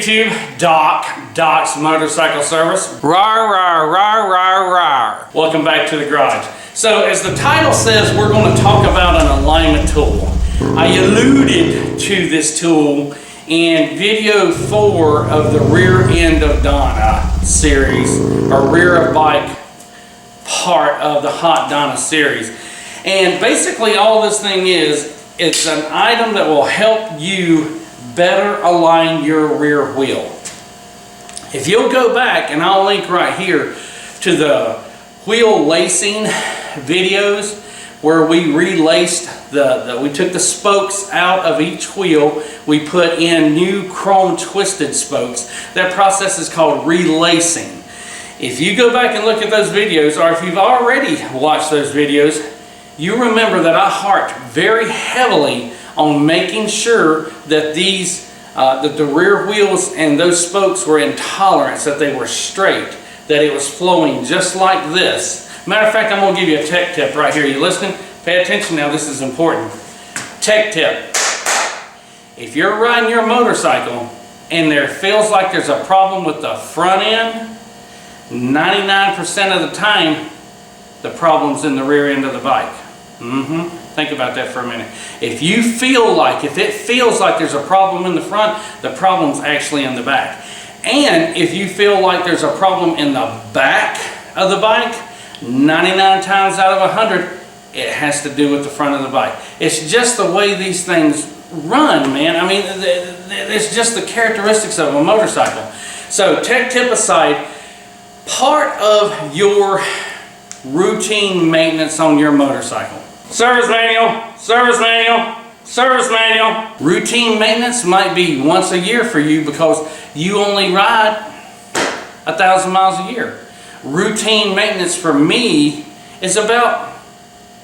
YouTube? Doc's Motorcycle Service. Rawr, rawr, rawr, rawr, rawr. Welcome back to the garage. So as the title says, we're going to talk about an alignment tool. I alluded to this tool in video 4 of the rear end of Donna series, or rear of bike part of the Hot Donna series. And basically all this thing is, it's an item that will help you better align your rear wheel. If you'll go back, and I'll link right here to the wheel lacing videos where we relaced we took the spokes out of each wheel, we put in new chrome twisted spokes. That process is called relacing. If you go back and look at those videos, or if you've already watched those videos, you remember that I harped very heavily on making sure that that the rear wheels and those spokes were in tolerance, that they were straight, that it was flowing just like this. Matter of fact, I'm going to give you a tech tip right here. You listening? Pay attention now, this is important. Tech tip. If you're riding your motorcycle and there feels like there's a problem with the front end, 99% of the time, the problem's in the rear end of the bike. Think about that for a minute. If it feels like there's a problem in the front, the problem's actually in the back. And if you feel like there's a problem in the back of the bike, 99 times out of 100, it has to do with the front of the bike. It's just the way these things run, man. I mean, it's just the characteristics of a motorcycle. So, tech tip aside, part of your routine maintenance on your motorcycle. Service manual, service manual, service manual. Routine maintenance might be once a year for you because you only ride 1,000 miles a year. Routine maintenance for me is about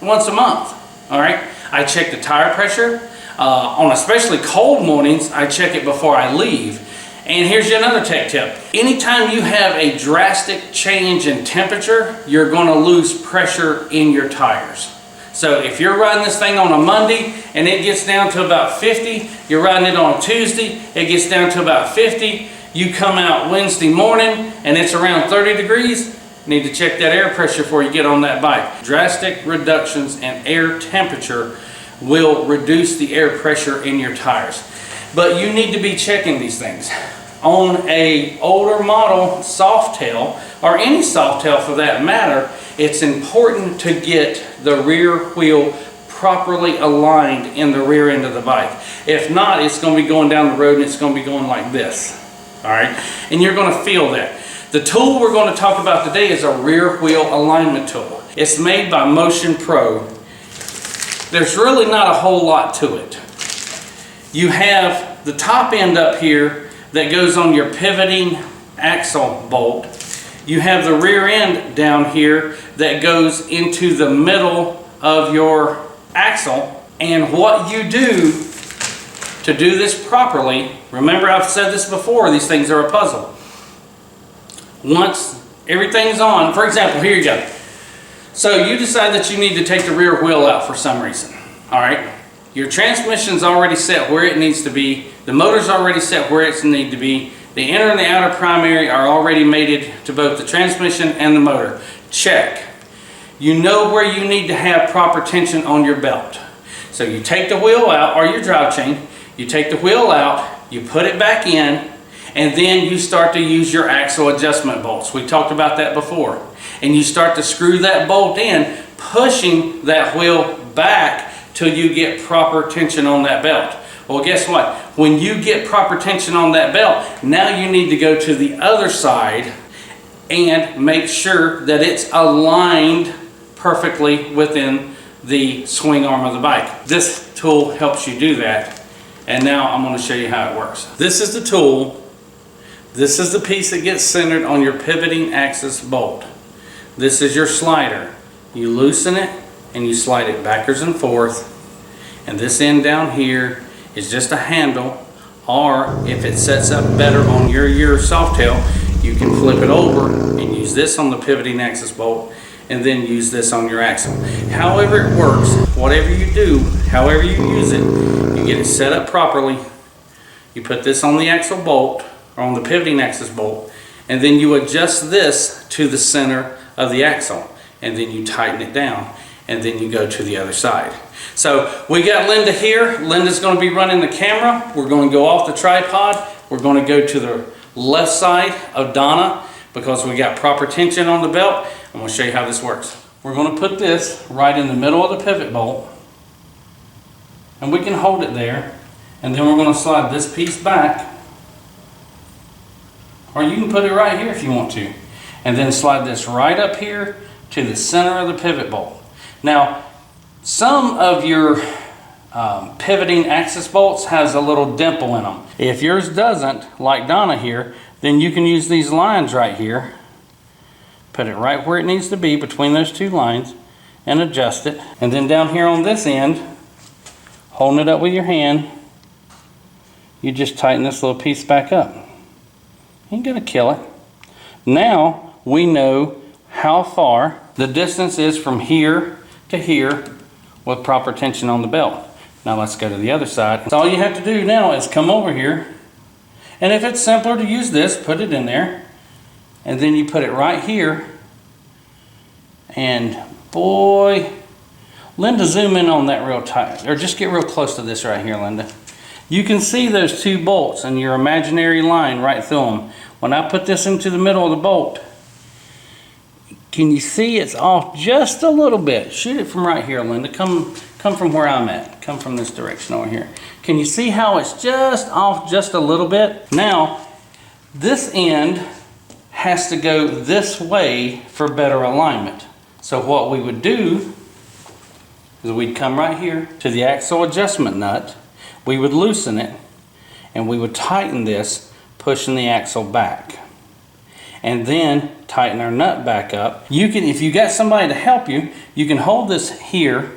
once a month. All right, I check the tire pressure. On especially cold mornings, I check it before I leave. And here's another tech tip. Anytime you have a drastic change in temperature, you're going to lose pressure in your tires. So if you're riding this thing on a Monday and it gets down to about 50, you're riding it on a Tuesday, it gets down to about 50, you come out Wednesday morning and it's around 30 degrees, you need to check that air pressure before you get on that bike. Drastic reductions in air temperature will reduce the air pressure in your tires. But you need to be checking these things. On an older model Softail, or any Softail for that matter, it's important to get the rear wheel properly aligned in the rear end of the bike. If not, it's going to be going down the road and it's going to be going like this. All right, and you're going to feel that. The tool we're going to talk about today is a rear wheel alignment tool. It's made by Motion Pro. There's really not a whole lot to it. You have the top end up here that goes on your pivoting axle bolt. You have the rear end down here that goes into the middle of your axle. And what you do to do this properly, remember I've said this before, these things are a puzzle. Once everything's on, for example, here you go. So you decide that you need to take the rear wheel out for some reason, all right? Your transmission's already set where it needs to be. The motor's already set where it needs to be. The inner and the outer primary are already mated to both the transmission and the motor. Check. You know where you need to have proper tension on your belt. So you take the wheel out, or your drive chain, you take the wheel out, you put it back in, and then you start to use your axle adjustment bolts. We talked about that before. And you start to screw that bolt in, pushing that wheel back till you get proper tension on that belt. Well, guess what? When you get proper tension on that belt, now you need to go to the other side and make sure that it's aligned perfectly within the swing arm of the bike. This tool helps you do that. And now I'm going to show you how it works. This is the tool. This is the piece that gets centered on your pivoting axis bolt. This is your slider. You loosen it and you slide it backwards and forth. And this end down here is just a handle, or if it sets up better on your Softail, you can flip it over and use this on the pivoting axis bolt and then use this on your axle. However it works, whatever you do, however you use it, you get it set up properly. You put this on the axle bolt, or on the pivoting axis bolt, and then you adjust this to the center of the axle, and then you tighten it down, and then you go to the other side. So we got Linda here. Linda's going to be running the camera. We're going to go off the tripod. We're going to go to the left side of Donna because we got proper tension on the belt. I'm going to show you how this works. We're going to put this right in the middle of the pivot bolt, and we can hold it there, and then we're going to slide this piece back, or you can put it right here if you want to, and then slide this right up here to the center of the pivot bolt. Now, some of your pivoting axis bolts has a little dimple in them. If yours doesn't, like Donna here, then you can use these lines right here, put it right where it needs to be between those two lines, and adjust it. And then down here on this end, holding it up with your hand, you just tighten this little piece back up. You ain't gonna kill it. Now we know how far the distance is from here to here with proper tension on the belt. Now let's go to the other side. So all you have to do now is come over here, and if it's simpler to use this, put it in there, and then you put it right here, and boy, Linda, zoom in on that real tight, or just get real close to this right here, Linda. You can see those two bolts and your imaginary line right through them. When I put this into the middle of the bolt, can you see it's off just a little bit? Shoot it from right here, Linda. Come from where I'm at. Come from this direction over here. Can you see how it's just off just a little bit? Now, this end has to go this way for better alignment. So what we would do is we'd come right here to the axle adjustment nut. We would loosen it, and we would tighten this, pushing the axle back. And then tighten our nut back up. You can, if you got somebody to help you, you can hold this here,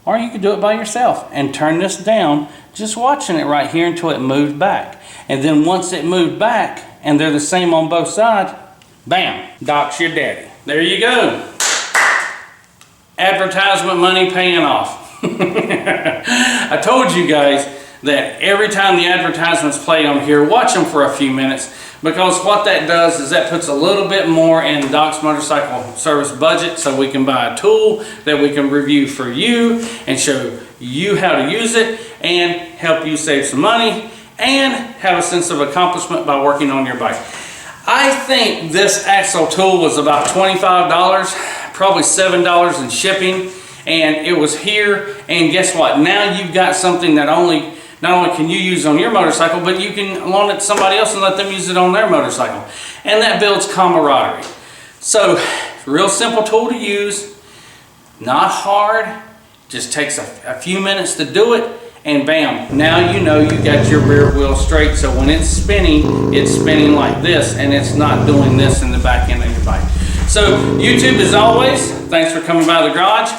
or you can do it by yourself and turn this down, just watching it right here until it moves back. And then once it moved back, and they're the same on both sides, bam, Doc's your daddy. There you go. Advertisement money paying off. I told you guys that every time the advertisements play on here, watch them for a few minutes, because what that does is that puts a little bit more in Doc's motorcycle service budget, so we can buy a tool that we can review for you and show you how to use it and help you save some money and have a sense of accomplishment by working on your bike. I think this axle tool was about $25, probably $7 in shipping, and it was here. And guess what? Now you've got something that not only can you use on your motorcycle, but you can loan it to somebody else and let them use it on their motorcycle. And that builds camaraderie. So, real simple tool to use, not hard, just takes a few minutes to do it, and bam, now you know you got your rear wheel straight, so when it's spinning like this, and it's not doing this in the back end of your bike. So, YouTube, as always, thanks for coming by the garage.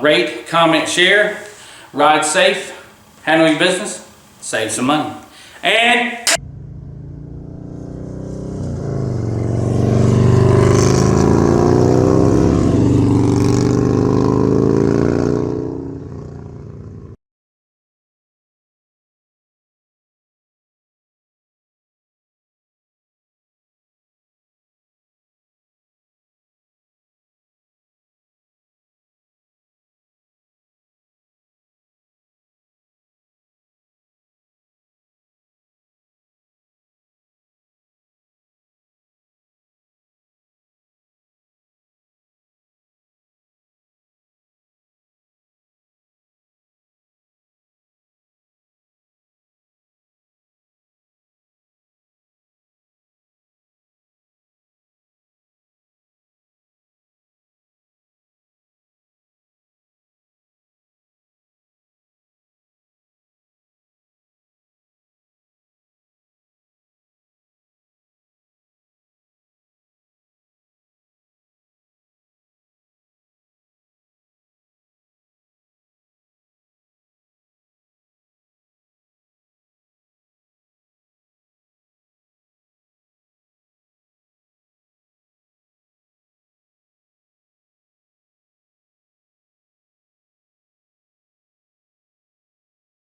Rate, comment, share, ride safe, handle your business, save some money. And